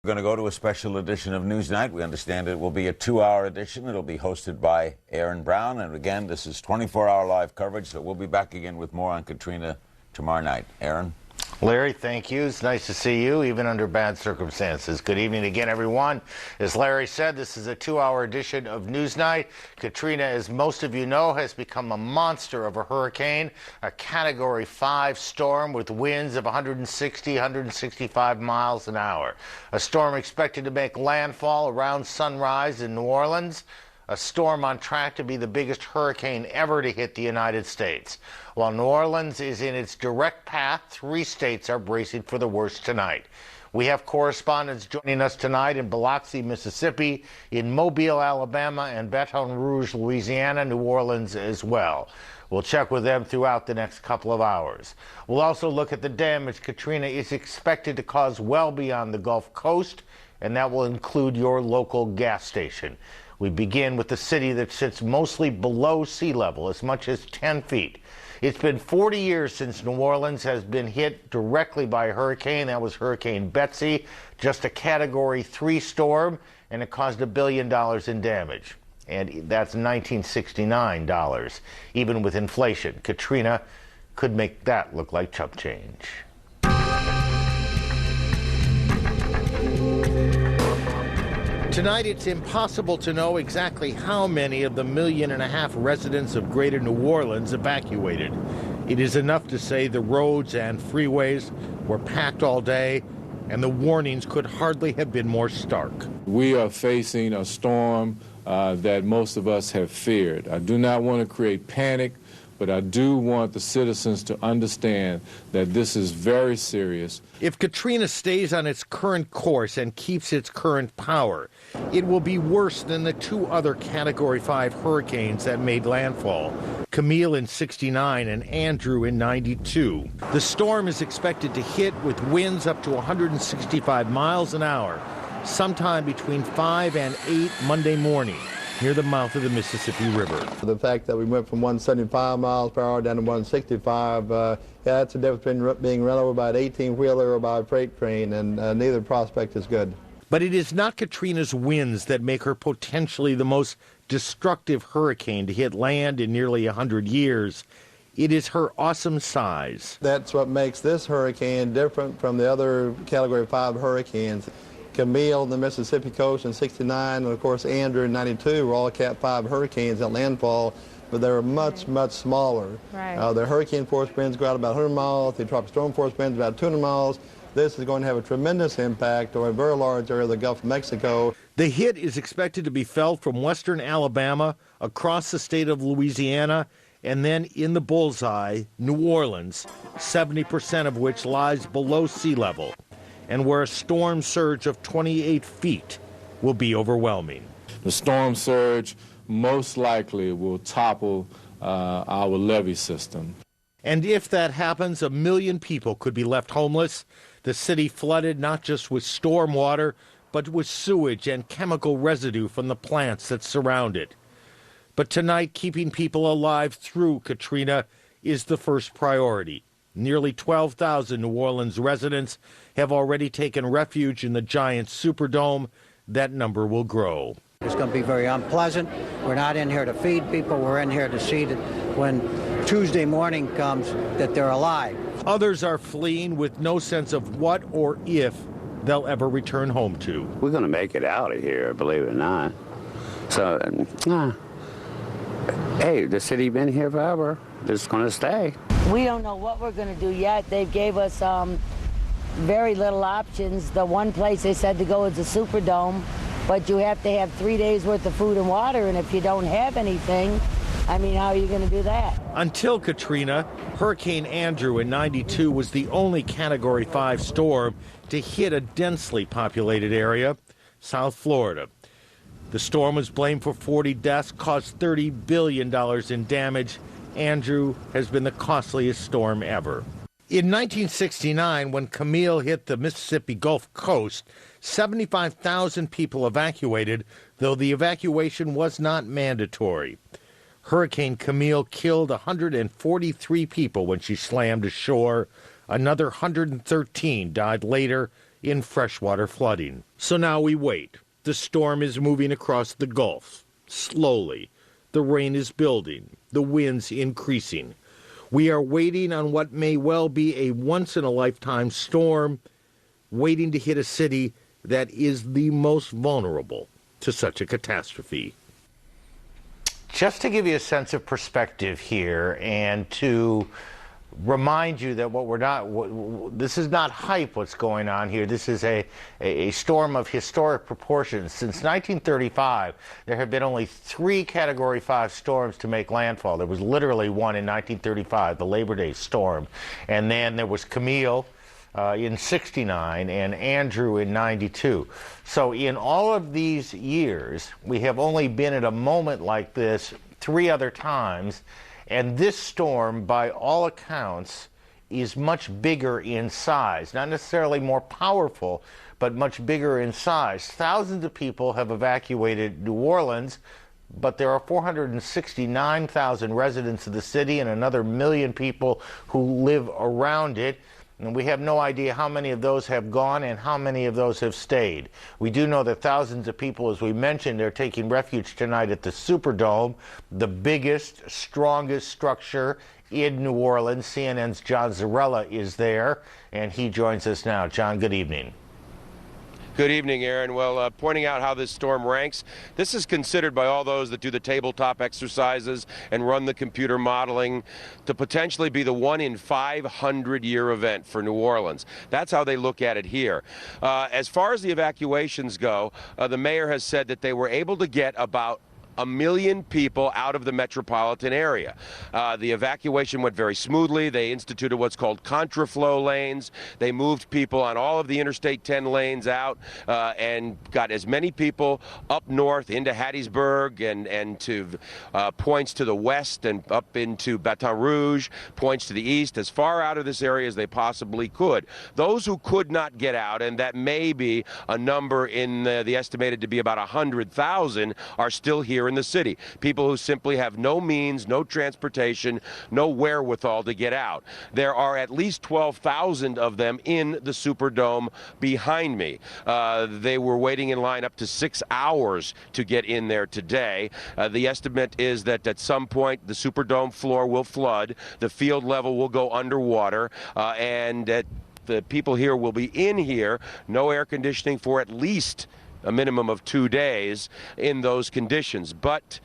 We're going to go to a special edition of NewsNight. We understand it will be a 2-hour edition. It'll be hosted by Aaron Brown. And again, this is 24-hour live coverage, so we'll be back again with more on Katrina tomorrow night. Aaron? Larry, thank you. It's nice to see you, even under bad circumstances. Good evening again, everyone. As Larry said, this is a 2-hour edition of Newsnight. Katrina, as most of you know, has become a monster of a hurricane, a Category 5 storm with winds of 160, 165 miles an hour. A storm expected to make landfall around sunrise in New Orleans. A storm on track to be the biggest hurricane ever to hit the United States. While New Orleans is in its direct path, 3 states are bracing for the worst tonight. We have correspondents joining us tonight in Biloxi, Mississippi, in Mobile, Alabama, and Baton Rouge, Louisiana, New Orleans as well. We'll check with them throughout the next couple of hours. We'll also look at the damage Katrina is expected to cause well beyond the Gulf Coast, and that will include your local gas station. We begin with the city that sits mostly below sea level, as much as 10 feet. It's been 40 years since New Orleans has been hit directly by a hurricane. That was Hurricane Betsy, just a Category 3 storm, and it caused $1 billion in damage. And that's $1969. Even with inflation, Katrina could make that look like chump change. Tonight, it's impossible to know exactly how many of the 1.5 million residents of greater New Orleans evacuated. It is enough to say the roads and freeways were packed all day, and the warnings could hardly have been more stark. We are facing a storm that most of us have feared. I do not want to create panic, but I do want the citizens to understand that this is very serious. If Katrina stays on its current course and keeps its current power, it will be worse than the 2 other Category 5 hurricanes that made landfall, Camille in '69 and Andrew in '92. The storm is expected to hit with winds up to 165 miles an hour, sometime between 5 and 8 Monday morning, near the mouth of the Mississippi River. The fact that we went from 175 miles per hour down to 165, that's the difference between being run over by an 18-wheeler or by a freight train, and neither prospect is good. But it is not Katrina's winds that make her potentially the most destructive hurricane to hit land in nearly 100 years. It is her awesome size. That's what makes this hurricane different from the other Category 5 hurricanes. Camille on the Mississippi coast in '69, and of course Andrew in '92 were all Cat 5 hurricanes at landfall, but they were much, much smaller. Right. The hurricane force winds go out about 100 miles, the tropical storm force winds about 200 miles. This is going to have a tremendous impact on a very large area of the Gulf of Mexico. The hit is expected to be felt from western Alabama, across the state of Louisiana, and then in the bullseye, New Orleans, 70% of which lies below sea level, and where a storm surge of 28 feet will be overwhelming. The storm surge most likely will topple our levee system. And if that happens, 1 million people could be left homeless. The city flooded not just with storm water, but with sewage and chemical residue from the plants that surround it. But tonight, keeping people alive through Katrina is the first priority. Nearly 12,000 New Orleans residents have already taken refuge in the giant Superdome. That number will grow. It's going to be very unpleasant. We're not in here to feed people. We're in here to see that when Tuesday morning comes, that they're alive. Others are fleeing with no sense of what or if they'll ever return home to. We're going to make it out of here, believe it or not. So, hey, the city been here forever. They're just going to stay. We don't know what we're going to do yet. They gave us very little options. The one place they said to go is the Superdome, but you have to have 3 days worth of food and water, and if you don't have anything, I mean, how are you going to do that? Until Katrina, Hurricane Andrew in '92 was the only Category 5 storm to hit a densely populated area, South Florida. The storm was blamed for 40 deaths, caused $30 billion in damage. Andrew has been the costliest storm ever. In 1969, when Camille hit the Mississippi Gulf Coast, 75,000 people evacuated, though the evacuation was not mandatory. Hurricane Camille killed 143 people when she slammed ashore. Another 113 died later in freshwater flooding. So now we wait. The storm is moving across the Gulf, slowly. The rain is building, the winds increasing. We are waiting on what may well be a once-in-a-lifetime storm, waiting to hit a city that is the most vulnerable to such a catastrophe. Just to give you a sense of perspective here and to remind you that this is not hype what's going on here. This is a storm of historic proportions. Since 1935, there have been only 3 Category 5 storms to make landfall. There was literally one in 1935, the Labor Day storm. And then there was Camille in 69 and Andrew in 92. So in all of these years, we have only been at a moment like this 3 other times. And this storm, by all accounts, is much bigger in size. Not necessarily more powerful, but much bigger in size. Thousands of people have evacuated New Orleans, but there are 469,000 residents of the city and another 1 million people who live around it. And we have no idea how many of those have gone and how many of those have stayed. We do know that thousands of people, as we mentioned, are taking refuge tonight at the Superdome, the biggest, strongest structure in New Orleans. CNN's John Zarella is there, and he joins us now. John, good evening. Good evening, Aaron. Well, pointing out how this storm ranks, this is considered by all those that do the tabletop exercises and run the computer modeling to potentially be the 1 in 500-year event for New Orleans. That's how they look at it here. As far as the evacuations go, the mayor has said that they were able to get about 1 million people out of the metropolitan area. The evacuation went very smoothly. They instituted what's called contraflow lanes. They moved people on all of the Interstate 10 lanes out and got as many people up north into Hattiesburg and to points to the west and up into Baton Rouge, points to the east, as far out of this area as they possibly could. Those who could not get out, and that may be a number in the estimated to be about 100,000, are still here in the city. People who simply have no means, no transportation, no wherewithal to get out. There are at least 12,000 of them in the Superdome behind me. They were waiting in line up to 6 hours to get in there today. The estimate is that at some point the Superdome floor will flood, the field level will go underwater, and the people here will be in here, no air conditioning for at least a minimum of 2 days in those conditions. But,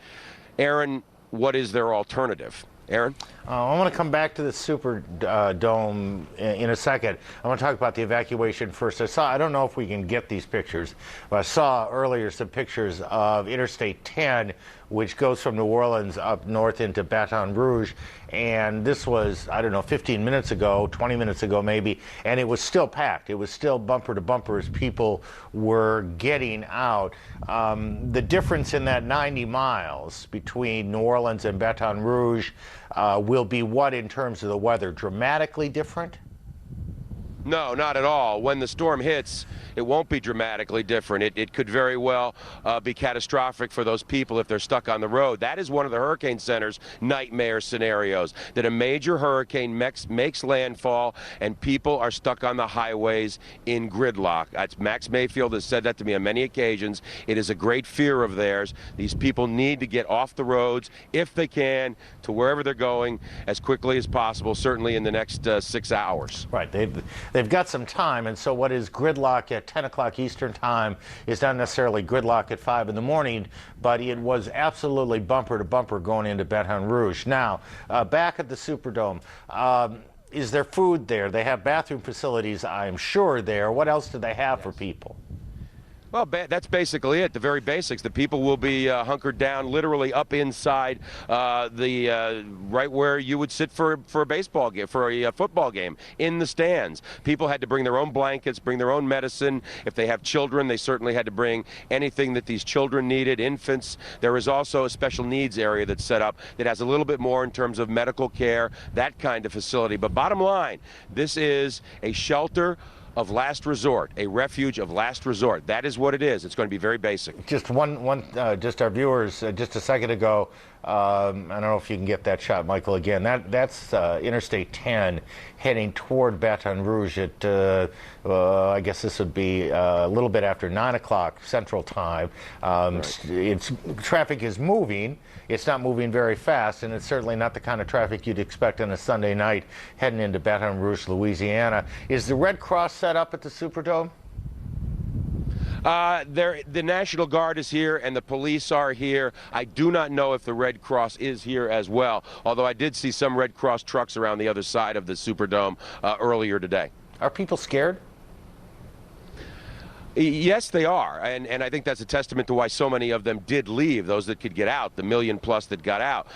Aaron, what is their alternative? Aaron? I want to come back to the Superdome in a second. I want to talk about the evacuation first. I don't know if we can get these pictures, but I saw earlier some pictures of Interstate 10, which goes from New Orleans up north into Baton Rouge. And this was, I don't know, 15 minutes ago, 20 minutes ago maybe, and it was still packed. It was still bumper to bumper as people were getting out. The difference in that 90 miles between New Orleans and Baton Rouge will be what in terms of the weather? Dramatically different? No, not at all. When the storm hits, it won't be dramatically different. It could very well be catastrophic for those people if they're stuck on the road. That is one of the Hurricane Center's nightmare scenarios, that a major hurricane makes landfall and people are stuck on the highways in gridlock. Max Mayfield has said that to me on many occasions. It is a great fear of theirs. These people need to get off the roads, if they can, to wherever they're going as quickly as possible, certainly in the next 6 hours. Right. They've got some time, and so what is gridlock at 10 o'clock Eastern time is not necessarily gridlock at 5 in the morning, but it was absolutely bumper to bumper going into Baton Rouge. Now, back at the Superdome, is there food there? They have bathroom facilities, I'm sure, there. What else do they have for people? Well, that's basically it, the very basics. The people will be hunkered down literally up inside right where you would sit for a baseball game, for a football game, in the stands. People had to bring their own blankets, bring their own medicine. If they have children, they certainly had to bring anything that these children needed, infants. There is also a special needs area that's set up that has a little bit more in terms of medical care, that kind of facility. But bottom line, this is a shelter of last resort, a refuge of last resort. That is what it is. It's going to be very basic. Just just our viewers, just a second ago, I don't know if you can get that shot, Michael, again. That's Interstate 10 heading toward Baton Rouge at, I guess this would be a little bit after 9 o'clock Central Time. Right. Traffic is moving. It's not moving very fast, and it's certainly not the kind of traffic you'd expect on a Sunday night heading into Baton Rouge, Louisiana. Is the Red Cross set up at the Superdome? The National Guard is here and the police are here. I do not know if the Red Cross is here as well, although I did see some Red Cross trucks around the other side of the Superdome earlier today. Are people scared? Yes, they are, and I think that's a testament to why so many of them did leave, those that could get out, the million plus that got out.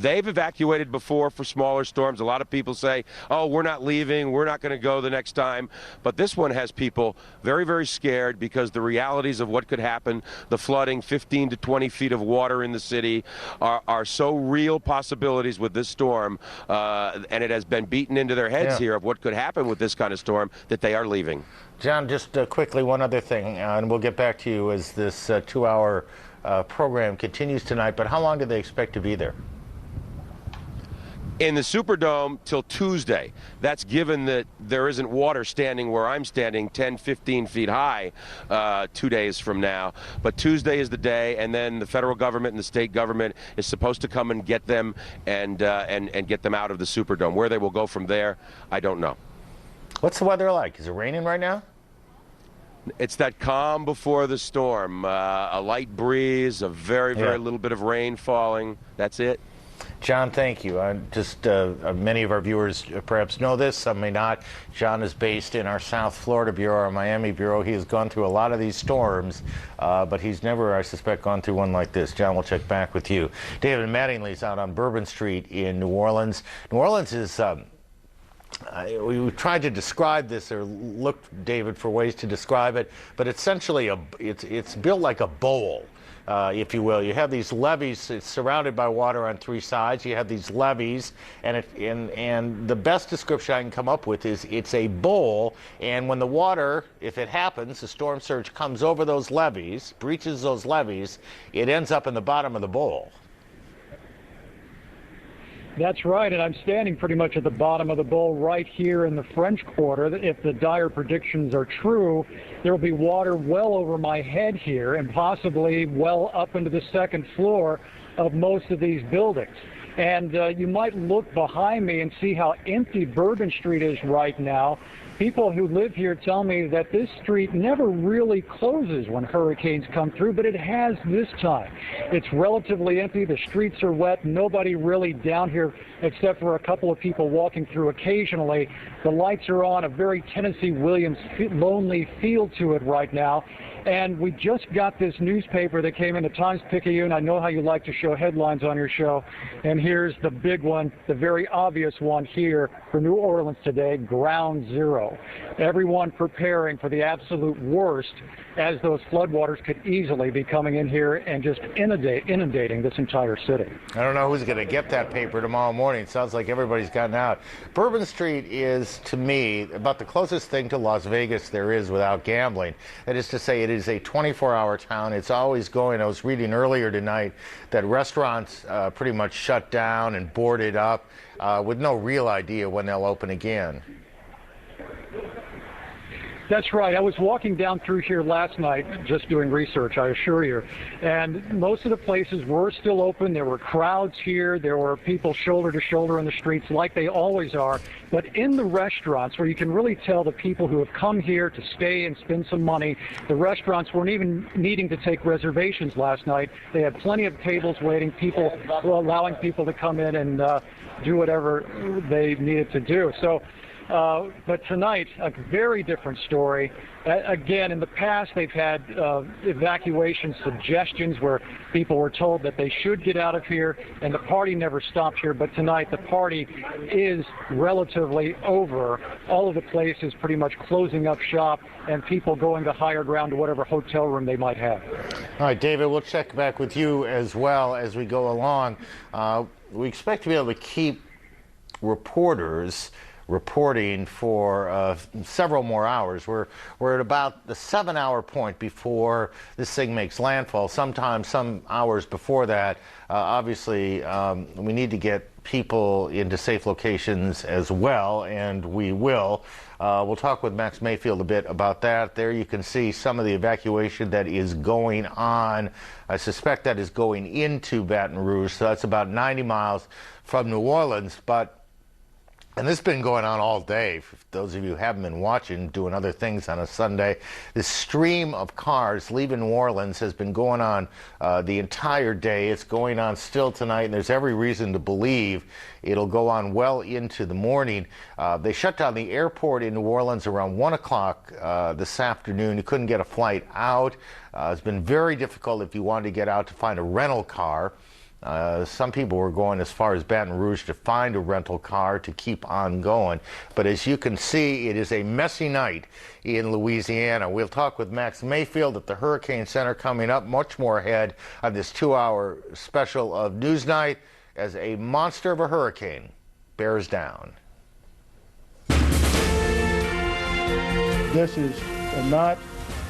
They've evacuated before for smaller storms. A lot of people say, oh, we're not leaving, we're not going to go the next time. But this one has people very, very scared because the realities of what could happen, the flooding, 15 to 20 feet of water in the city, are so real possibilities with this storm, and it has been beaten into their heads here of what could happen with this kind of storm, that they are leaving. John, just quickly, one other thing, and we'll get back to you as this 2-hour program continues tonight, but how long do they expect to be there? In the Superdome till Tuesday. That's given that there isn't water standing where I'm standing 10, 15 feet high 2 days from now. But Tuesday is the day, and then the federal government and the state government is supposed to come and get them and get them out of the Superdome. Where they will go from there, I don't know. What's the weather like? Is it raining right now? It's that calm before the storm. A light breeze, a very, very little bit of rain falling. That's it. John, thank you. Many of our viewers perhaps know this, some may not. John is based in our South Florida Bureau, our Miami Bureau. He has gone through a lot of these storms, but he's never, I suspect, gone through one like this. John, we'll check back with you. David Mattingly's out on Bourbon Street in New Orleans. New Orleans is... we tried to describe this, or looked, David, for ways to describe it, but essentially it's built like a bowl, if you will. You have these levees. It's surrounded by water on three sides. You have these levees, and the best description I can come up with is it's a bowl, and when the water, if it happens, the storm surge comes over those levees, breaches those levees, it ends up in the bottom of the bowl. That's right, and I'm standing pretty much at the bottom of the bowl right here in the French Quarter. If the dire predictions are true, there will be water well over my head here and possibly well up into the second floor of most of these buildings. And you might look behind me and see how empty Bourbon Street is right now. People who live here tell me that this street never really closes when hurricanes come through, but it has this time. It's relatively empty. The streets are wet. Nobody really down here except for a couple of people walking through occasionally. The lights are on, a very Tennessee Williams lonely feel to it right now. And we just got this newspaper that came in, the Times-Picayune. I know how you like to show headlines on your show. And here's the big one, the very obvious one here for New Orleans today, ground zero. Everyone preparing for the absolute worst, as those floodwaters could easily be coming in here and just inundating this entire city. I don't know who's going to get that paper tomorrow morning. It sounds like everybody's gotten out. Bourbon Street is, to me, about the closest thing to Las Vegas there is without gambling. That is to say, it is a 24-hour town. It's always going. I was reading earlier tonight that restaurants pretty much shut down and boarded up with no real idea when they'll open again. That's right. I was walking down through here last night just doing research, I assure you, and most of the places were still open. There were crowds here. There were people shoulder to shoulder in the streets like they always are. But in the restaurants, where you can really tell the people who have come here to stay and spend some money, the restaurants weren't even needing to take reservations last night. They had plenty of tables waiting, allowing people to come in and do whatever they needed to do. So. But tonight, a very different story. Again, in the past, they've had evacuation suggestions where people were told that they should get out of here, and the party never stopped here. But tonight, the party is relatively over. All of the places pretty much closing up shop, and people going to higher ground to whatever hotel room they might have. All right, David, we'll check back with you as well as we go along. We expect to be able to keep reporters reporting for several more hours. We're at about the 7-hour point before this thing makes landfall. Sometimes some hours before that. Obviously, we need to get people into safe locations as well, and we will. We'll talk with Max Mayfield a bit about that. There you can see some of the evacuation that is going on. I suspect that is going into Baton Rouge, so that's about 90 miles from New Orleans. And this has been going on all day. For those of you who haven't been watching, doing other things on a Sunday, this stream of cars leaving New Orleans has been going on the entire day. It's going on still tonight, and there's every reason to believe it'll go on well into the morning. They shut down the airport in New Orleans around 1 o'clock this afternoon. You couldn't get a flight out. It's been very difficult if you wanted to get out to find a rental car. Some people were going as far as Baton Rouge to find a rental car to keep on going. But as you can see, it is a messy night in Louisiana. We'll talk with Max Mayfield at the Hurricane Center coming up. Much more ahead on this 2-hour special of NewsNight as a monster of a hurricane bears down. This is not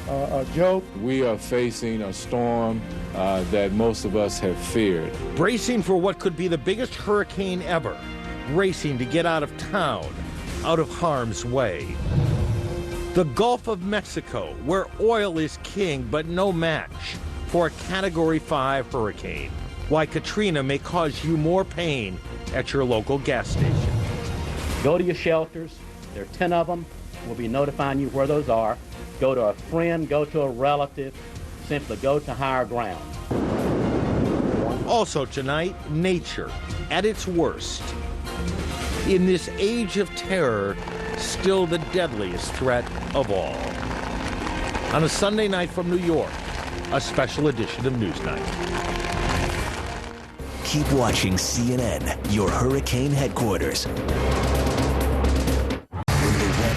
a joke. We are facing a storm that most of us have feared. Bracing for what could be the biggest hurricane ever, racing to get out of town, out of harm's way. The Gulf of Mexico, where oil is king but no match for a Category 5 hurricane. Why Katrina may cause you more pain at your local gas station. Go to your shelters. There are 10 of them. We'll be notifying you where those are. Go to a friend, go to a relative, simply go to higher ground. Also tonight, nature at its worst. In this age of terror, still the deadliest threat of all. On a Sunday night from New York, a special edition of NewsNight. Keep watching CNN, your hurricane headquarters.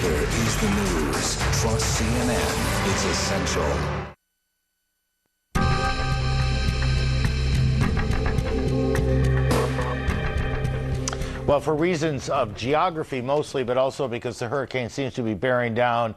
Is the news. Trust CNN. It's essential. Well, for reasons of geography mostly, but also because the hurricane seems to be bearing down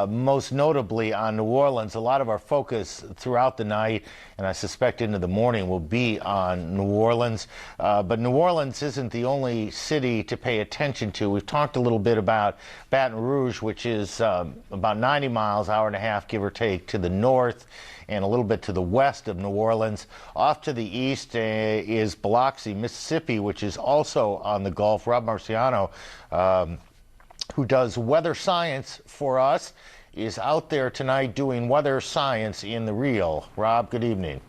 most notably on New Orleans. A lot of our focus throughout the night, and I suspect into the morning, will be on New Orleans. But New Orleans isn't the only city to pay attention to. We've talked a little bit about Baton Rouge, which is about 90 miles, hour and a half, give or take, to the north and a little bit to the west of New Orleans. Off to the east is Biloxi, Mississippi, which is also on the Gulf. Rob Marciano, who does weather science for us, is out there tonight doing weather science in the real. Rob, good evening.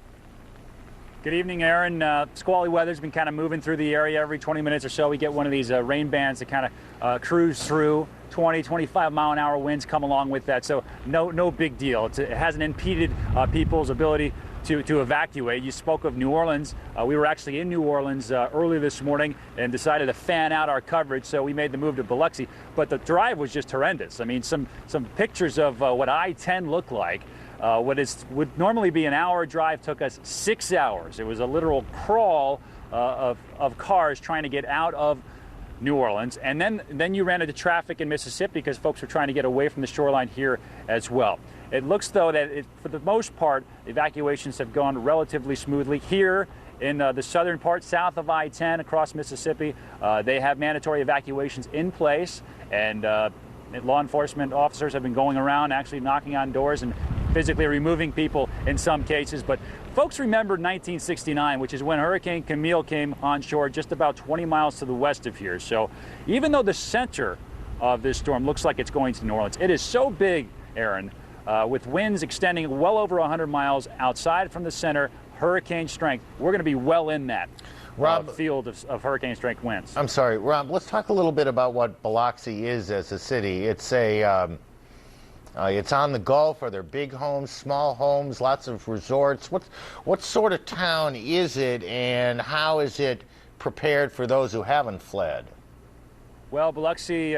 Good evening, Aaron. Squally weather's been kind of moving through the area. Every 20 minutes or so, we get one of these rain bands that kind of cruise through. 20, 25 mile an hour winds come along with that, so no big deal. It hasn't impeded people's ability to evacuate. You spoke of New Orleans. We were actually in New Orleans early this morning and decided to fan out our coverage, so we made the move to Biloxi. But the drive was just horrendous. I mean, some pictures of what I-10 looked like. Would normally be an hour drive took us 6 hours. It was a literal crawl of cars trying to get out of New Orleans, and then you ran into traffic in Mississippi because folks were trying to get away from the shoreline here as well. It looks, though, that for the most part, evacuations have gone relatively smoothly. Here in the southern part, south of I-10 across Mississippi, they have mandatory evacuations in place, and law enforcement officers have been going around actually knocking on doors and physically removing people in some cases. But folks remember 1969, which is when Hurricane Camille came on shore just about 20 miles to the west of here. So even though the center of this storm looks like it's going to New Orleans, it is so big, Aaron, with winds extending well over 100 miles outside from the center, hurricane strength. We're going to be well in that field of hurricane strength winds. I'm sorry, Rob, let's talk a little bit about what Biloxi is as a city. It's it's on the Gulf. Are there big homes, small homes, lots of resorts? What sort of town is it, and how is it prepared for those who haven't fled? Well, Biloxi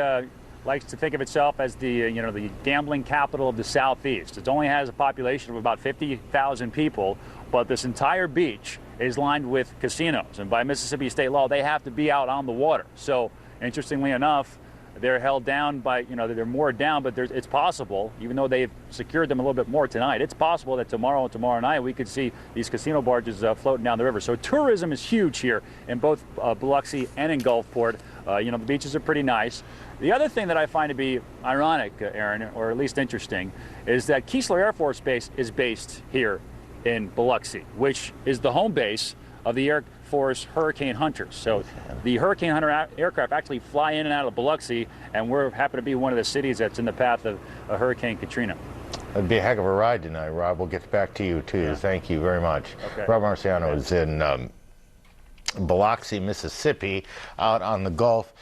likes to think of itself as the gambling capital of the Southeast. It only has a population of about 50,000 people, but this entire beach is lined with casinos, and by Mississippi state law, they have to be out on the water. So, interestingly enough, They're held down by, they're moored down, but it's possible, even though they've secured them a little bit more tonight, it's possible that tomorrow night we could see these casino barges floating down the river. So tourism is huge here in both Biloxi and in Gulfport. The beaches are pretty nice. The other thing that I find to be ironic, Aaron, or at least interesting, is that Keesler Air Force Base is based here in Biloxi, which is the home base of the Air Force Hurricane Hunters. So the Hurricane Hunter aircraft actually fly in and out of Biloxi, and we happen to be one of the cities that's in the path of Hurricane Katrina. It'd be a heck of a ride tonight, Rob. We'll get back to you, too. Yeah. Thank you very much. Okay. Rob Marciano is in Biloxi, Mississippi, out on the Gulf.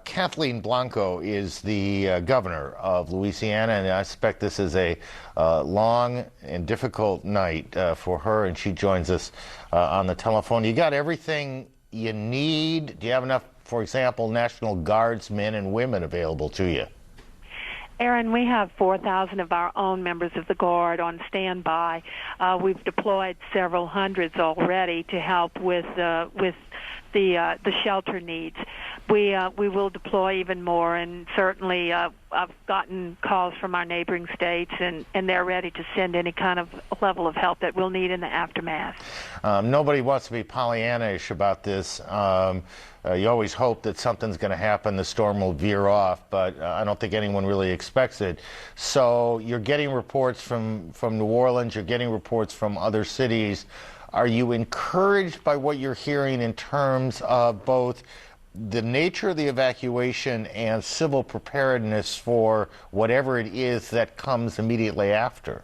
Kathleen Blanco is the governor of Louisiana, and I suspect this is a long and difficult night for her, and she joins us on the telephone. You got everything you need? Do you have enough, for example, National Guardsmen and women available to you? Aaron, we have 4,000 of our own members of the Guard on standby. We've deployed several hundreds already to help with the shelter needs. We will deploy even more, and certainly I've gotten calls from our neighboring states, and they're ready to send any kind of level of help that we'll need in the aftermath. Nobody wants to be Pollyanna-ish about this. You always hope that something's going to happen, the storm will veer off, but I don't think anyone really expects it. So you're getting reports from New Orleans, you're getting reports from other cities. Are you encouraged by what you're hearing in terms of both the nature of the evacuation and civil preparedness for whatever it is that comes immediately after?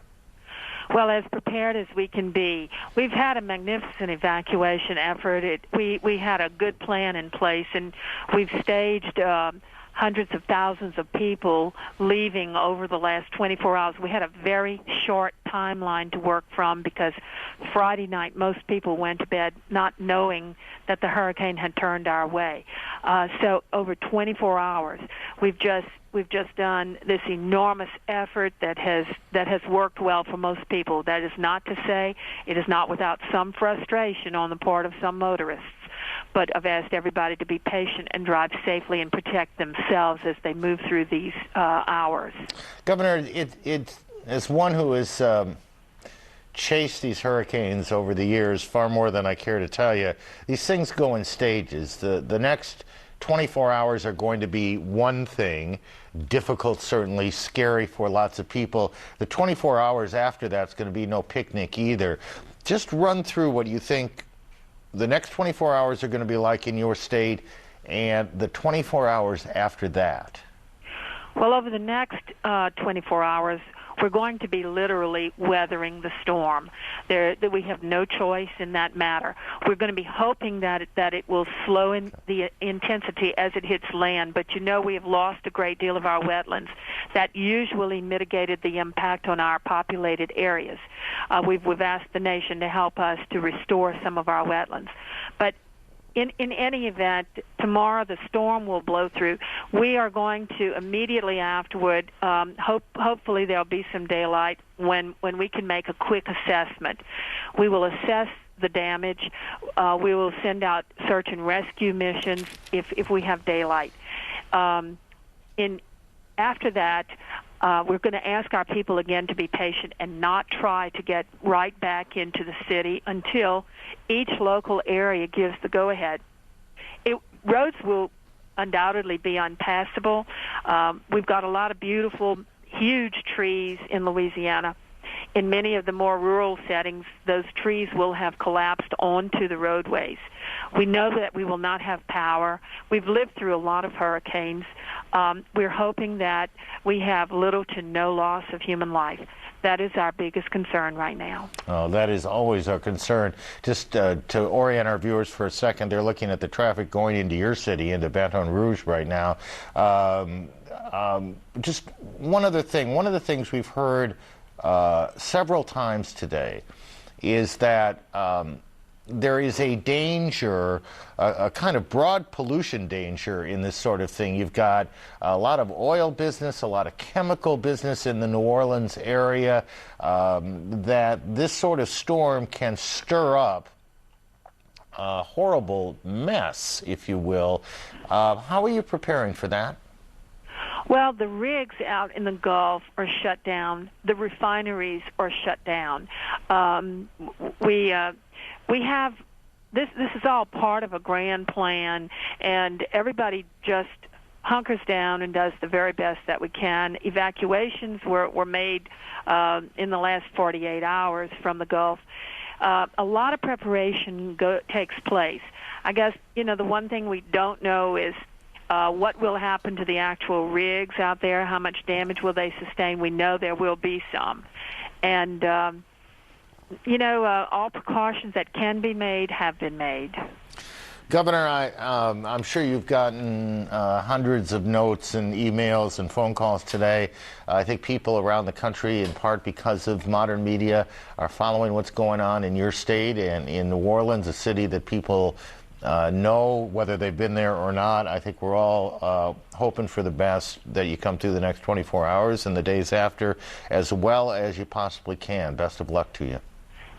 Well, as prepared as we can be. We've had a magnificent evacuation effort. We had a good plan in place, and we've staged hundreds of thousands of people leaving over the last 24 hours. We had a very short timeline to work from because Friday night most people went to bed not knowing that the hurricane had turned our way. So over 24 hours, we've just done this enormous effort that has worked well for most people. That is not to say it is not without some frustration on the part of some motorists. But I've asked everybody to be patient and drive safely and protect themselves as they move through these hours. Governor, as one who has chased these hurricanes over the years, far more than I care to tell you, these things go in stages. The next 24 hours are going to be one thing, difficult certainly, scary for lots of people. The 24 hours after that's going to be no picnic either. Just run through what you think the next 24 hours are going to be like in your state and the 24 hours after that. Well, over the next 24 hours, we're going to be literally weathering the storm. We have no choice in that matter. We're going to be hoping that it will slow in the intensity as it hits land, but we have lost a great deal of our wetlands. That usually mitigated the impact on our populated areas. We've asked the nation to help us to restore some of our wetlands. But in any event, tomorrow the storm will blow through. We are going to immediately afterward, hopefully there'll be some daylight when we can make a quick assessment. We will assess the damage. We will send out search and rescue missions if we have daylight. After that, we're going to ask our people again to be patient and not try to get right back into the city until each local area gives the go-ahead. Roads will undoubtedly be unpassable. We've got a lot of beautiful, huge trees in Louisiana. In many of the more rural settings, those trees will have collapsed onto the roadways. We know that we will not have power. We've lived through a lot of hurricanes. We're hoping that we have little to no loss of human life. That is our biggest concern right now. Oh, that is always our concern. Just to orient our viewers for a second, they're looking at the traffic going into your city, into Baton Rouge right now. Just one other thing. One of the things we've heard several times today is that there is a danger, a kind of broad pollution danger in this sort of thing. You've got a lot of oil business, a lot of chemical business in the New Orleans area, that this sort of storm can stir up a horrible mess, if you will. How are you preparing for that? Well, the rigs out in the Gulf are shut down. The refineries are shut down. We have this is all part of a grand plan, and everybody just hunkers down and does the very best that we can. Evacuations were made in the last 48 hours from the Gulf. A lot of preparation takes place. I guess, the one thing we don't know is what will happen to the actual rigs out there, how much damage will they sustain. We know there will be some. And, all precautions that can be made have been made. Governor, I'm sure you've gotten hundreds of notes and emails and phone calls today. I think people around the country, in part because of modern media, are following what's going on in your state and in New Orleans, a city that people know whether they've been there or not. I think we're all hoping for the best, that you come through the next 24 hours and the days after as well as you possibly can. Best of luck to you.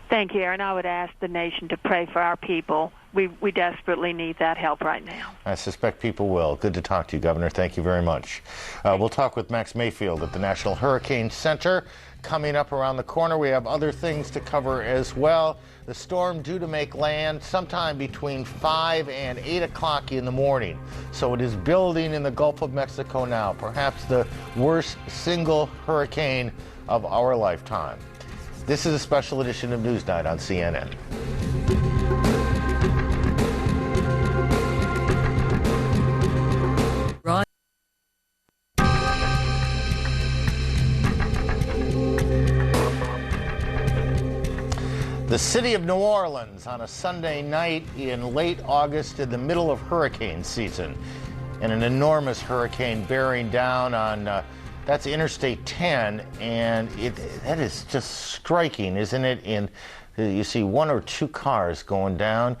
Thank you, Aaron. I would ask the nation to pray for our people. We desperately need that help right now. I suspect people will. Good to talk to you, Governor. Thank you very much. We'll talk with Max Mayfield at the National Hurricane Center. Coming up around the corner, we have other things to cover as well. The storm due to make land sometime between 5 and 8 o'clock in the morning. So it is building in the Gulf of Mexico now, perhaps the worst single hurricane of our lifetime. This is a special edition of NewsNight on CNN. The city of New Orleans on a Sunday night in late August in the middle of hurricane season, and an enormous hurricane bearing down on that's Interstate 10, and that is just striking, isn't it? You see one or two cars going down.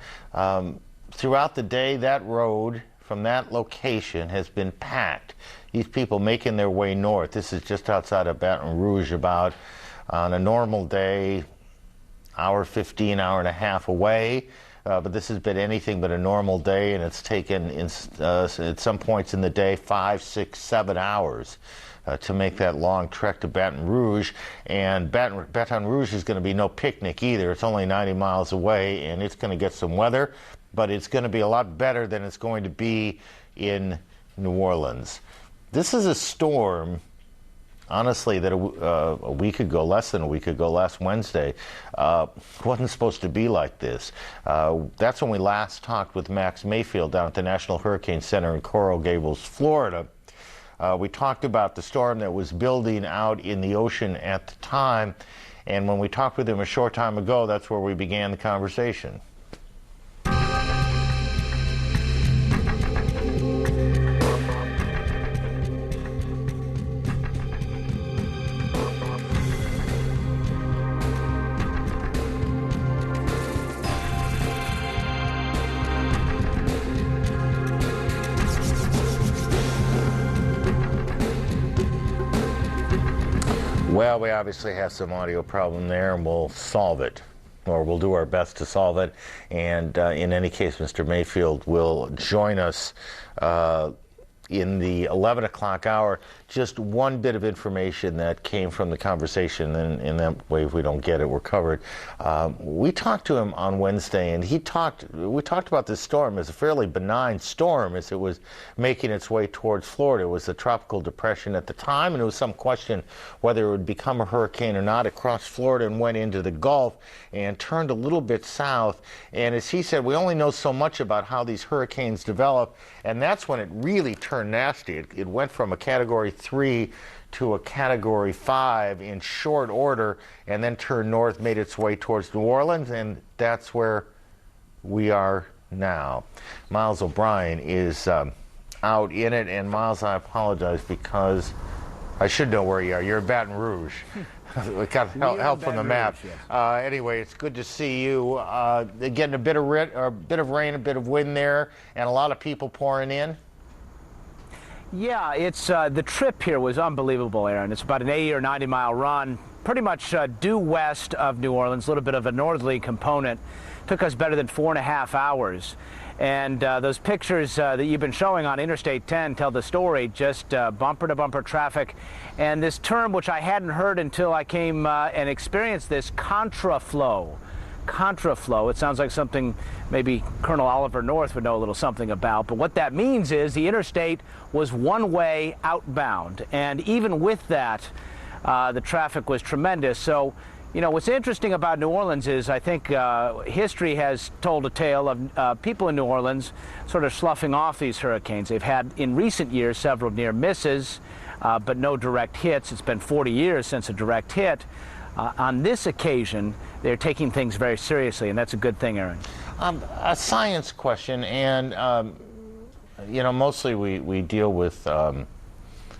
Throughout the day, that road from that location has been packed. These people making their way north. This is just outside of Baton Rouge, about on a normal day, hour 15, hour and a half away. But this has been anything but a normal day, and it's taken at some points in the day 5, 6, 7 hours to make that long trek to Baton Rouge. And Baton Rouge is going to be no picnic either. It's only 90 miles away, and it's going to get some weather, but it's going to be a lot better than it's going to be in New Orleans. This is a storm, honestly, that a week ago, less than a week ago, last Wednesday, wasn't supposed to be like this. That's when we last talked with Max Mayfield down at the National Hurricane Center in Coral Gables, Florida. We talked about the storm that was building out in the ocean at the time, and when we talked with him a short time ago, that's where we began the conversation. Well, we obviously have some audio problem there, and we'll solve it, or we'll do our best to solve it. And in any case, Mr. Mayfield will join us in the 11 o'clock hour. Just one bit of information that came from the conversation, and in that way, if we don't get it, we're covered. We talked to him on Wednesday, and we talked about this storm as a fairly benign storm as it was making its way towards Florida. It was a tropical depression at the time, and there was some question whether it would become a hurricane or not. It crossed Florida and went into the Gulf and turned a little bit south. And as he said, we only know so much about how these hurricanes develop, and that's when it really turned nasty. It went from a Category 3 to a Category 5 in short order, and then turned north, made its way towards New Orleans, and that's where we are now. Miles O'Brien is out in it, and Miles, I apologize because I should know where you are. You're in Baton Rouge. We got help from the map. Yes. Anyway, it's good to see you. Getting a bit of rain, a bit of wind there, and a lot of people pouring in. Yeah, it's the trip here was unbelievable, Aaron. It's about an 80 or 90 mile run, pretty much due west of New Orleans, a little bit of a northerly component. Took us better than 4.5 hours. And those pictures that you've been showing on Interstate 10 tell the story, just bumper-to-bumper traffic. And this term, which I hadn't heard until I came and experienced this, contraflow. Contraflow. It sounds like something maybe Colonel Oliver North would know a little something about. But what that means is the interstate was one-way outbound. And even with that, the traffic was tremendous. So, you know, what's interesting about New Orleans is I think history has told a tale of people in New Orleans sort of sloughing off these hurricanes. They've had, in recent years, several near misses, but no direct hits. It's been 40 years since a direct hit. On this occasion, they're taking things very seriously, and that's a good thing, Aaron. A science question, and, you know, mostly we deal with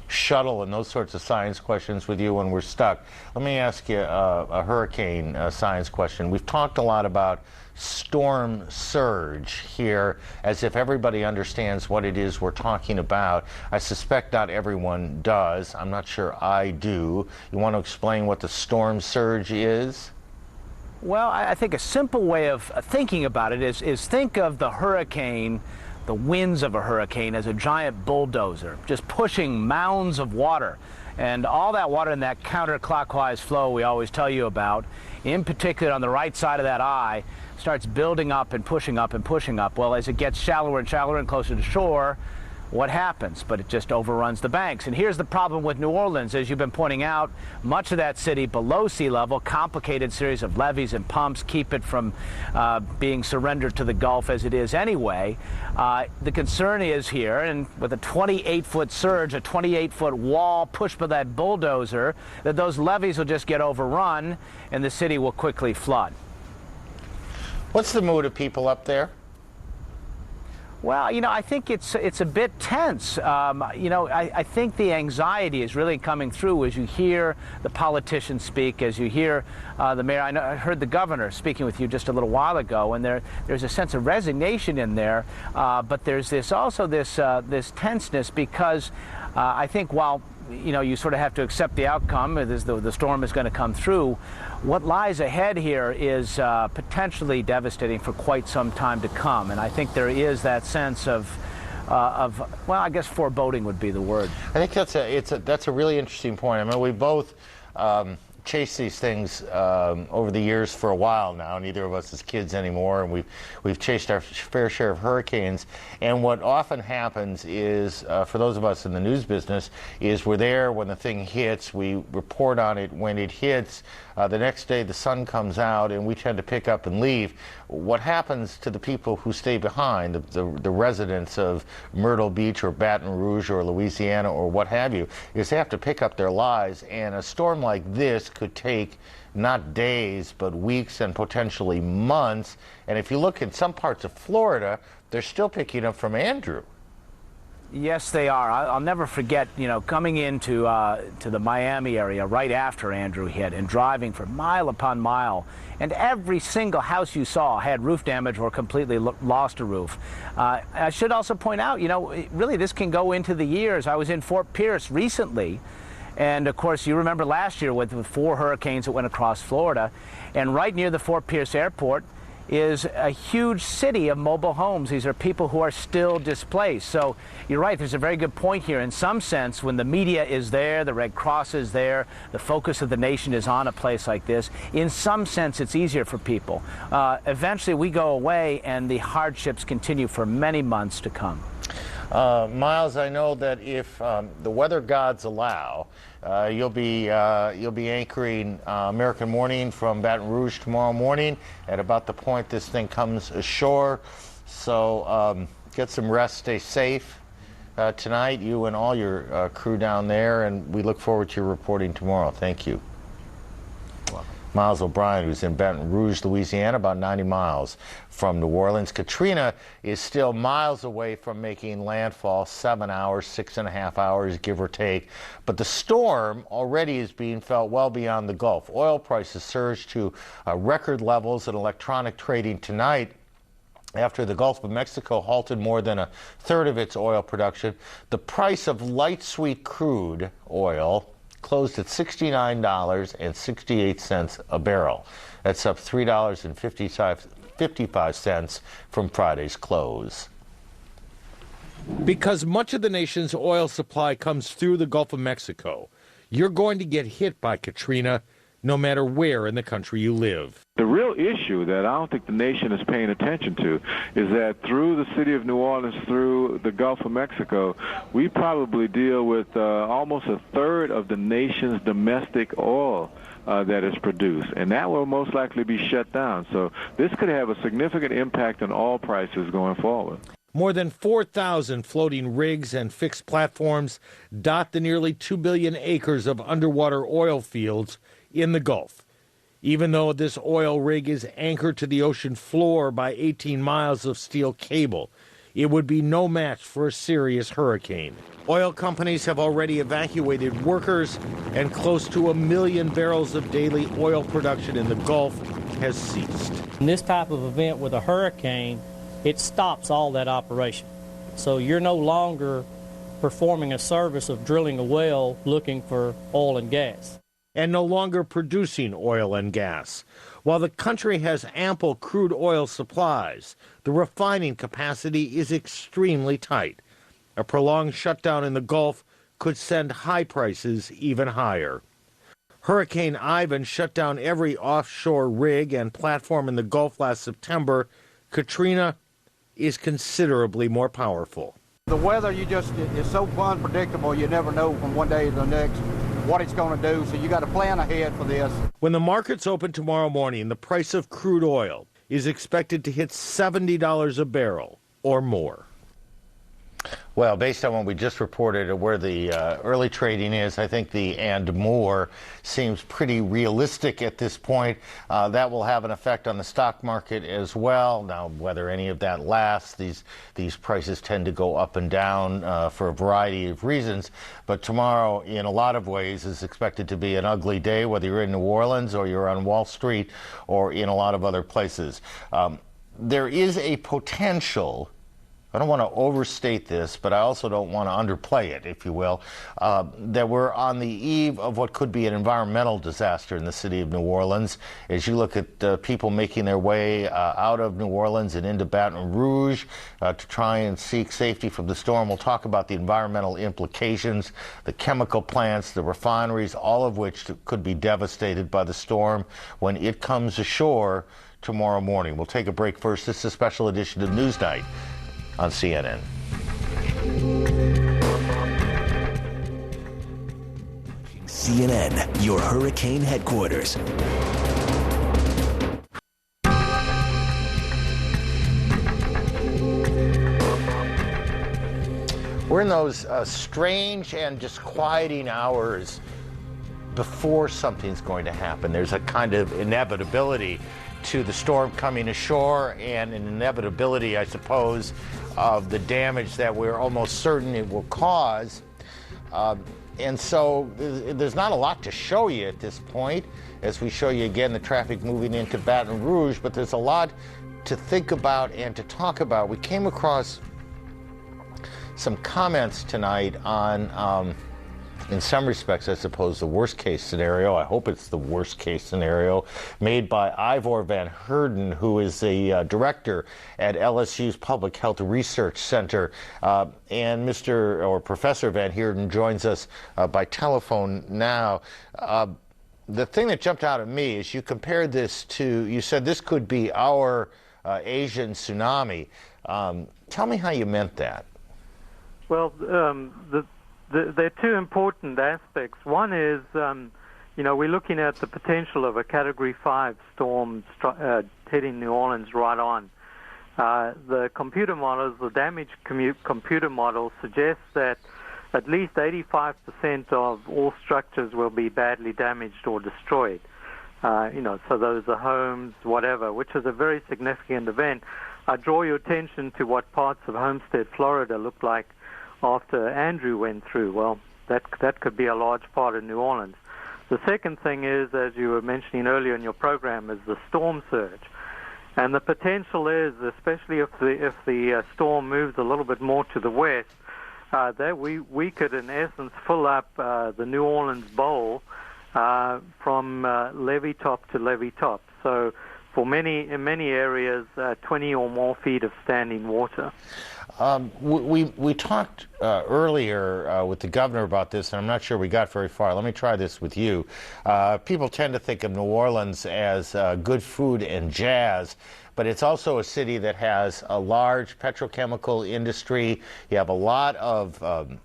shuttle and those sorts of science questions with you when we're stuck. Let me ask you a hurricane science question. We've talked a lot about storm surge here, as if everybody understands what it is we're talking about. I suspect not everyone does. I'm not sure I do. You want to explain what the storm surge is? Well, I think a simple way of thinking about it is think of the hurricane, the winds of a hurricane, as a giant bulldozer, just pushing mounds of water. And all that water in that counterclockwise flow we always tell you about, in particular on the right side of that eye, starts building up and pushing up and pushing up. Well, as it gets shallower and shallower and closer to shore, what happens? But it just overruns the banks. And here's the problem with New Orleans. As you've been pointing out, much of that city below sea level, complicated series of levees and pumps keep it from being surrendered to the Gulf as it is anyway. The concern is here, and with a 28-foot surge, a 28-foot wall pushed by that bulldozer, that those levees will just get overrun and the city will quickly flood. What's the mood of people up there? Well, you know, I think it's a bit tense. You know, I think the anxiety is really coming through as you hear the politicians speak, as you hear the mayor. I heard the governor speaking with you just a little while ago, and there's a sense of resignation in there. But there's this tenseness because I think while you know, you sort of have to accept the outcome as the storm is going to come through. What lies ahead here is potentially devastating for quite some time to come, and I think there is that sense of well, I guess foreboding would be the word. I think that's a really interesting point. I mean, we both chased these things over the years for a while now. Neither of us is kids anymore, and we've chased our fair share of hurricanes. And what often happens is, for those of us in the news business, is we're there when the thing hits. We report on it when it hits. The next day the sun comes out, and we tend to pick up and leave. What happens to the people who stay behind, the residents of Myrtle Beach or Baton Rouge or Louisiana or what have you, is they have to pick up their lives. And a storm like this could take not days, but weeks and potentially months. And if you look in some parts of Florida, they're still picking up from Andrew. Yes, they are. I'll never forget, you know, coming into to the Miami area right after Andrew hit and driving for mile upon mile, and every single house you saw had roof damage or completely lost a roof. I should also point out, you know, really this can go into the years. I was in Fort Pierce recently, and of course you remember last year with 4 hurricanes that went across Florida, and right near the Fort Pierce airport is a huge city of mobile homes. These are people who are still displaced. So you're right, there's a very good point here. In some sense, when the media is there, the Red Cross is there, the focus of the nation is on a place like this, in some sense it's easier for people. Eventually we go away and the hardships continue for many months to come. Miles, I know that if the weather gods allow, you'll be anchoring American Morning from Baton Rouge tomorrow morning at about the point this thing comes ashore. So get some rest, stay safe tonight, you and all your crew down there, and we look forward to your reporting tomorrow. Thank you. Miles O'Brien, who's in Baton Rouge, Louisiana, about 90 miles from New Orleans. Katrina is still miles away from making landfall, 7 hours, 6.5 hours, give or take. But the storm already is being felt well beyond the Gulf. Oil prices surged to record levels in electronic trading tonight after the Gulf of Mexico halted more than a third of its oil production. The price of light sweet crude oil closed at $69.68 a barrel. That's up $3.55 55 cents from Friday's close. Because much of the nation's oil supply comes through the Gulf of Mexico, you're going to get hit by Katrina no matter where in the country you live. The real issue that I don't think the nation is paying attention to is that through the city of New Orleans, through the Gulf of Mexico, we probably deal with almost a third of the nation's domestic oil that is produced, and that will most likely be shut down. So this could have a significant impact on oil prices going forward. More than 4,000 floating rigs and fixed platforms dot the nearly 2 billion acres of underwater oil fields in the Gulf. Even though this oil rig is anchored to the ocean floor by 18 miles of steel cable, it would be no match for a serious hurricane. Oil companies have already evacuated workers, and close to 1 million barrels of daily oil production in the Gulf has ceased. In this type of event with a hurricane, it stops all that operation. So you're no longer performing a service of drilling a well looking for oil and gas. And no longer producing oil and gas. While the country has ample crude oil supplies, the refining capacity is extremely tight. A prolonged shutdown in the Gulf could send high prices even higher. Hurricane Ivan shut down every offshore rig and platform in the Gulf last September. Katrina is considerably more powerful. The weather, is so unpredictable, you never know from one day to the next what it's going to do, so you got to plan ahead for this. When the markets open tomorrow morning, the price of crude oil is expected to hit $70 a barrel or more. Well, based on what we just reported where the early trading is, I think the and more seems pretty realistic at this point. That will have an effect on the stock market as well. Now, whether any of that lasts, these prices tend to go up and down for a variety of reasons. But tomorrow, in a lot of ways, is expected to be an ugly day, whether you're in New Orleans or you're on Wall Street or in a lot of other places. There is a potential, I don't want to overstate this, but I also don't want to underplay it, if you will, that we're on the eve of what could be an environmental disaster in the city of New Orleans. As you look at people making their way out of New Orleans and into Baton Rouge to try and seek safety from the storm, we'll talk about the environmental implications, the chemical plants, the refineries, all of which could be devastated by the storm when it comes ashore tomorrow morning. We'll take a break first. This is a special edition of NewsNight on CNN. CNN, your hurricane headquarters. We're in those strange and disquieting hours before something's going to happen. There's a kind of inevitability to the storm coming ashore, and an inevitability, I suppose, of the damage that we're almost certain it will cause. And so there's not a lot to show you at this point, as we show you again the traffic moving into Baton Rouge, but there's a lot to think about and to talk about. We came across some comments tonight on, in some respects, I suppose, the worst-case scenario. I hope it's the worst-case scenario, made by Ivor Van Heerden, who is the director at LSU's Public Health Research Center. And Professor Van Heerden joins us by telephone now. The thing that jumped out at me is you compared this to, you said this could be our Asian tsunami. Tell me how you meant that. Well, there are two important aspects. One is, we're looking at the potential of a Category 5 storm hitting New Orleans right on. The computer models, the damage computer models, suggest that at least 85% of all structures will be badly damaged or destroyed. So those are homes, whatever, which is a very significant event. I draw your attention to what parts of Homestead, Florida look like after Andrew went through. Well, that could be a large part of New Orleans. The second thing is, as you were mentioning earlier in your program, is the storm surge. And the potential is, especially if the storm moves a little bit more to the west, that we could, in essence, fill up the New Orleans Bowl from levee top to levee top. So in many areas, 20 or more feet of standing water. We talked earlier with the governor about this, and I'm not sure we got very far. Let me try this with you. People tend to think of New Orleans as good food and jazz, but it's also a city that has a large petrochemical industry. You have a lot of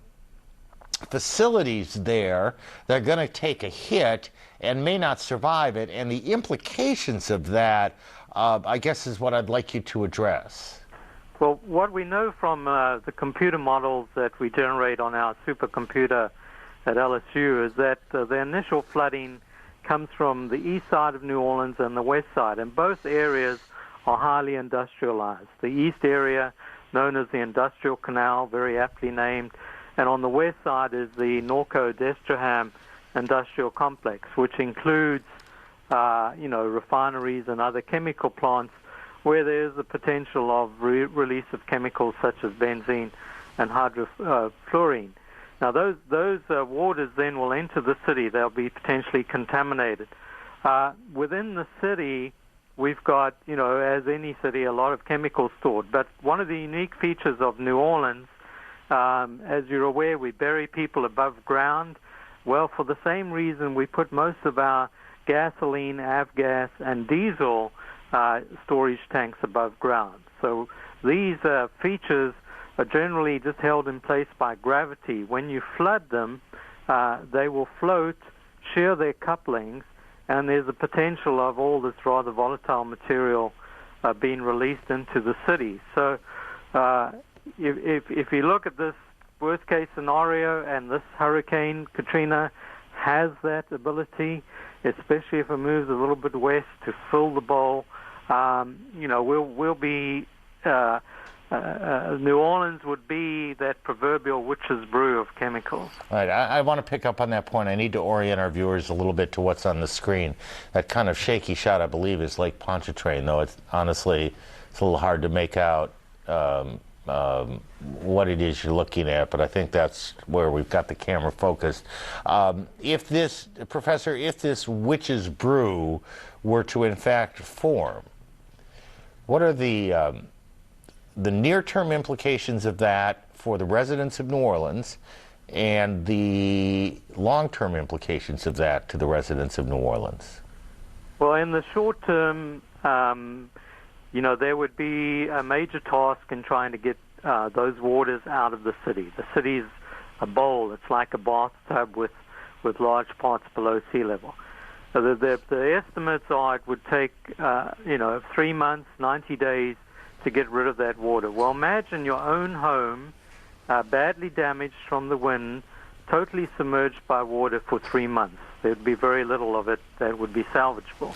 facilities there that are going to take a hit and may not survive it, and the implications of that, I guess, is what I'd like you to address. Well, what we know from the computer models that we generate on our supercomputer at LSU is that the initial flooding comes from the east side of New Orleans and the west side, and both areas are highly industrialized. The east area, known as the Industrial Canal, very aptly named, and on the west side is the Norco-Destraham Industrial Complex, which includes, refineries and other chemical plants where there's the potential of release of chemicals such as benzene and hydrofluorine. Now, those waters then will enter the city. They'll be potentially contaminated. Within the city, we've got, as any city, a lot of chemicals stored. But one of the unique features of New Orleans, as you're aware, we bury people above ground. Well, for the same reason, we put most of our gasoline, avgas, and diesel storage tanks above ground. So these features are generally just held in place by gravity. When you flood them, they will float, share their couplings, and there's a potential of all this rather volatile material being released into the city. So if you look at this worst-case scenario, and this hurricane, Katrina, has that ability, especially if it moves a little bit west, to fill the bowl. We'll be New Orleans would be that proverbial witch's brew of chemicals. All right, I want to pick up on that point. I need to orient our viewers a little bit to what's on the screen. That kind of shaky shot, I believe, is Lake Pontchartrain, though it's honestly it's a little hard to make out what it is you're looking at, but I think that's where we've got the camera focused. If this witch's brew were to in fact form, what are the near-term implications of that for the residents of New Orleans, and the long-term implications of that to the residents of New Orleans? Well, in the short term, there would be a major task in trying to get those waters out of the city. The city's a bowl. It's like a bathtub with large parts below sea level. So the estimates are it would take 3 months, 90 days to get rid of that water. Well, imagine your own home badly damaged from the wind, totally submerged by water for 3 months. There'd be very little of it that would be salvageable.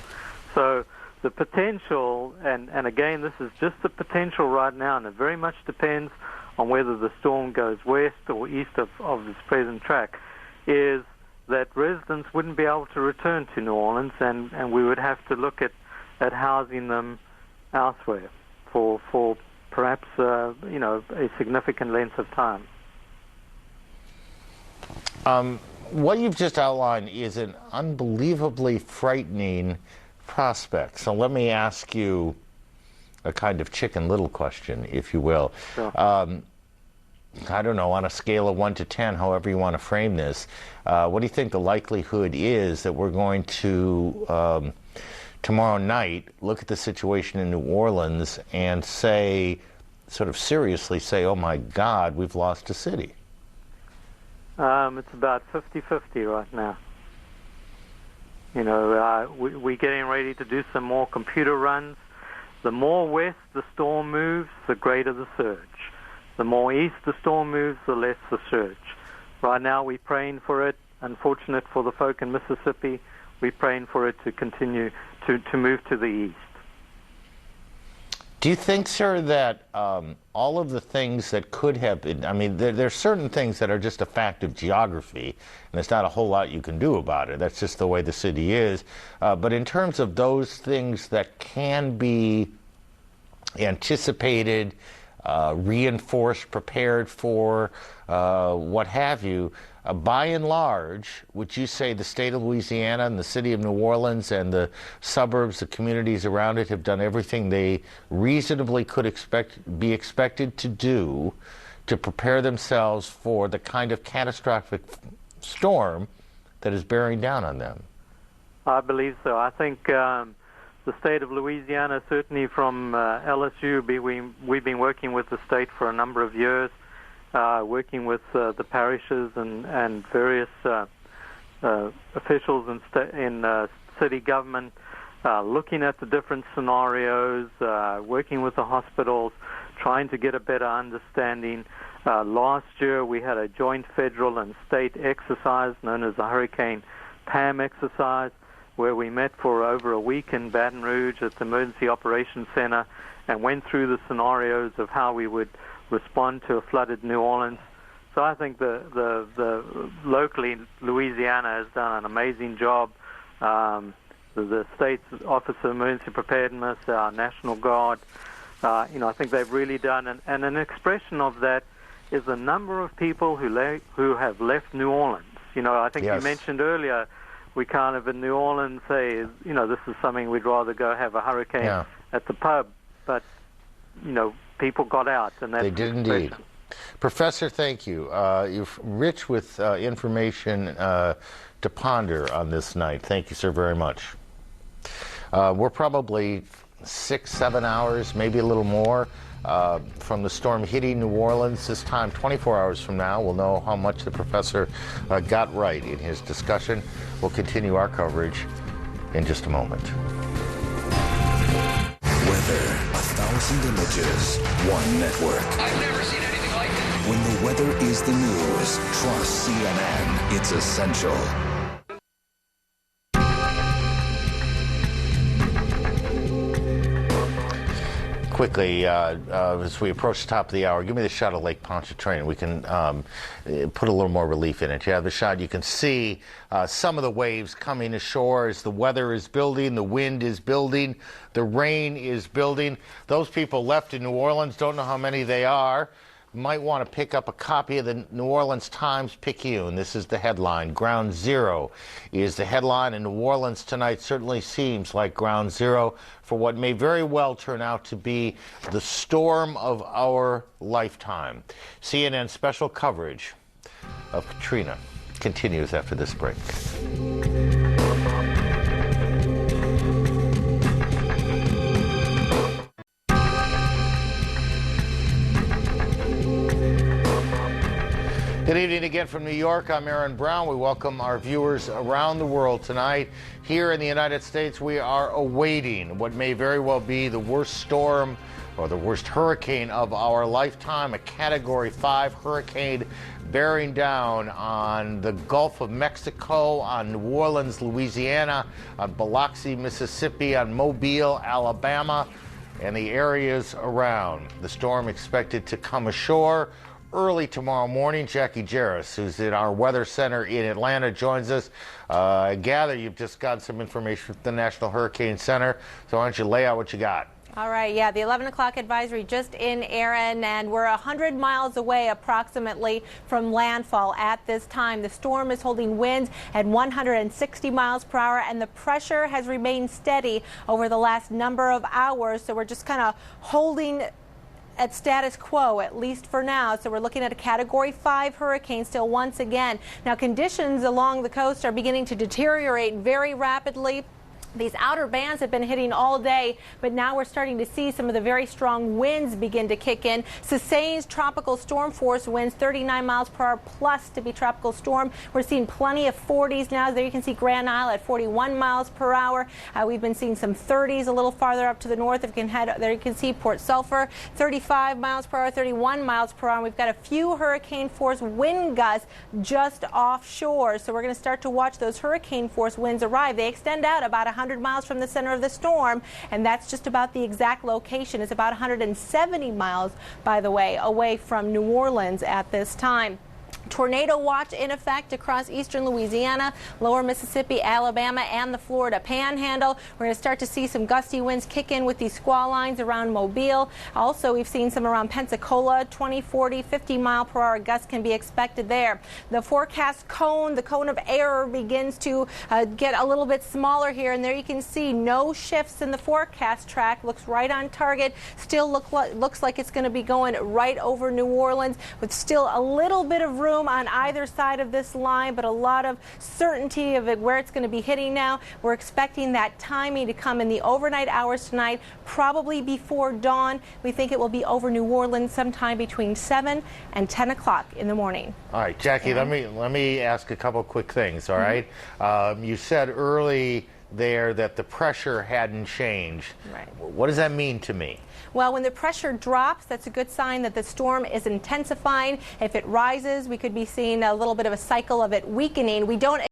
So the potential, and again, this is just the potential right now, and it very much depends on whether the storm goes west or east of this present track, is that residents wouldn't be able to return to New Orleans, and we would have to look at housing them elsewhere for perhaps a significant length of time. What you've just outlined is an unbelievably frightening prospect. So let me ask you a kind of Chicken Little question, if you will. Sure. I don't know, on a scale of 1 to 10, however you want to frame this, what do you think the likelihood is that we're going to, tomorrow night, look at the situation in New Orleans and sort of seriously say, oh my God, we've lost a city? It's about 50-50 right now. We're getting ready to do some more computer runs. The more west the storm moves, the greater the surge. The more east the storm moves, the less the surge. Right now we're praying for it. Unfortunate for the folk in Mississippi, we're praying for it to continue to move to the east. Do you think, sir, that all of the things that could have been, I mean, there are certain things that are just a fact of geography, and there's not a whole lot you can do about it. That's just the way the city is. But in terms of those things that can be anticipated, reinforced, prepared for, what have you. By and large, would you say the state of Louisiana and the city of New Orleans and the suburbs, the communities around it have done everything they reasonably could be expected to do to prepare themselves for the kind of catastrophic storm that is bearing down on them? I believe so. I think the state of Louisiana, certainly from LSU, we've been working with the state for a number of years, working with the parishes and various officials in city government, looking at the different scenarios, working with the hospitals, trying to get a better understanding. Last year we had a joint federal and state exercise known as the Hurricane PAM exercise, where we met for over a week in Baton Rouge at the Emergency Operations Center and went through the scenarios of how we would respond to a flooded New Orleans. So I think the locally Louisiana has done an amazing job. The state's Office of Emergency Preparedness, our National Guard, I think they've really done, and an expression of that is the number of people who have left New Orleans. I think Yes. you mentioned earlier, we kind of in New Orleans say, this is something we'd rather go have a hurricane at the pub, but people got out, and that's they did indeed. Professor, thank you. You're rich with information to ponder on this night. Thank you, sir, very much. We're probably 6-7 hours, maybe a little more, from the storm hitting New Orleans. This time, 24 hours from now, we'll know how much the professor got right in his discussion. We'll continue our coverage in just a moment. Weather, 1,000 images, one network. I've never seen anything like it. When the weather is the news, trust CNN. It's essential. Quickly, as we approach the top of the hour, give me the shot of Lake Pontchartrain. We can put a little more relief in it. You have the shot. You can see some of the waves coming ashore as the weather is building, the wind is building, the rain is building. Those people left in New Orleans, don't know how many they are, might want to pick up a copy of the New Orleans Times-Picayune. This is the headline. Ground Zero is the headline, and New Orleans tonight certainly seems like ground zero for what may very well turn out to be the storm of our lifetime. CNN special coverage of Katrina continues after this break. Good evening again from New York. I'm Aaron Brown. We welcome our viewers around the world tonight. Here in the United States, we are awaiting what may very well be the worst storm or the worst hurricane of our lifetime, a Category 5 hurricane bearing down on the Gulf of Mexico, on New Orleans, Louisiana, on Biloxi, Mississippi, on Mobile, Alabama, and the areas around. The storm expected to come ashore early tomorrow morning. Jackie Jarris, who's in our weather center in Atlanta, joins us. I gather you've just got some information from the National Hurricane Center, so why don't you lay out what you got? All right, the 11 o'clock advisory just in, Aaron, and we're 100 miles away approximately from landfall at this time. The storm is holding winds at 160 miles per hour, and the pressure has remained steady over the last number of hours, so we're just kind of holding at status quo, at least for now. So we're looking at a Category 5 hurricane still once again. Now, conditions along the coast are beginning to deteriorate very rapidly. These outer bands have been hitting all day, but now we're starting to see some of the very strong winds begin to kick in. Sustained tropical storm force winds, 39 miles per hour plus to be tropical storm. We're seeing plenty of 40s now. There you can see Grand Isle at 41 miles per hour. We've been seeing some 30s a little farther up to the north. If you can head there, you can see Port Sulphur, 35 miles per hour, 31 miles per hour. And we've got a few hurricane force wind gusts just offshore. So we're going to start to watch those hurricane force winds arrive. They extend out about 100 miles from the center of the storm, and that's just about the exact location. It's about 170 miles, by the way, away from New Orleans at this time. tornado watch in effect across eastern Louisiana, lower Mississippi, Alabama, and the Florida Panhandle. We're going to start to see some gusty winds kick in with these squall lines around Mobile. Also, we've seen some around Pensacola, 20, 40, 50 mile per hour gusts can be expected there. The forecast cone, the cone of error, begins to get a little bit smaller here, and there you can see no shifts in the forecast track. Looks right on target. Still looks like it's going to be going right over New Orleans, with still a little bit of room on either side of this line, but a lot of certainty of where it's going to be hitting now. We're expecting that timing to come in the overnight hours tonight, probably before dawn. We think it will be over New Orleans sometime between 7 and 10 o'clock in the morning. All right, Jackie, let me ask a couple quick things, all right? You said early there that the pressure hadn't changed. Right. What does that mean to me? Well, when the pressure drops, that's a good sign that the storm is intensifying. If it rises, we could be seeing a little bit of a cycle of it weakening. We don't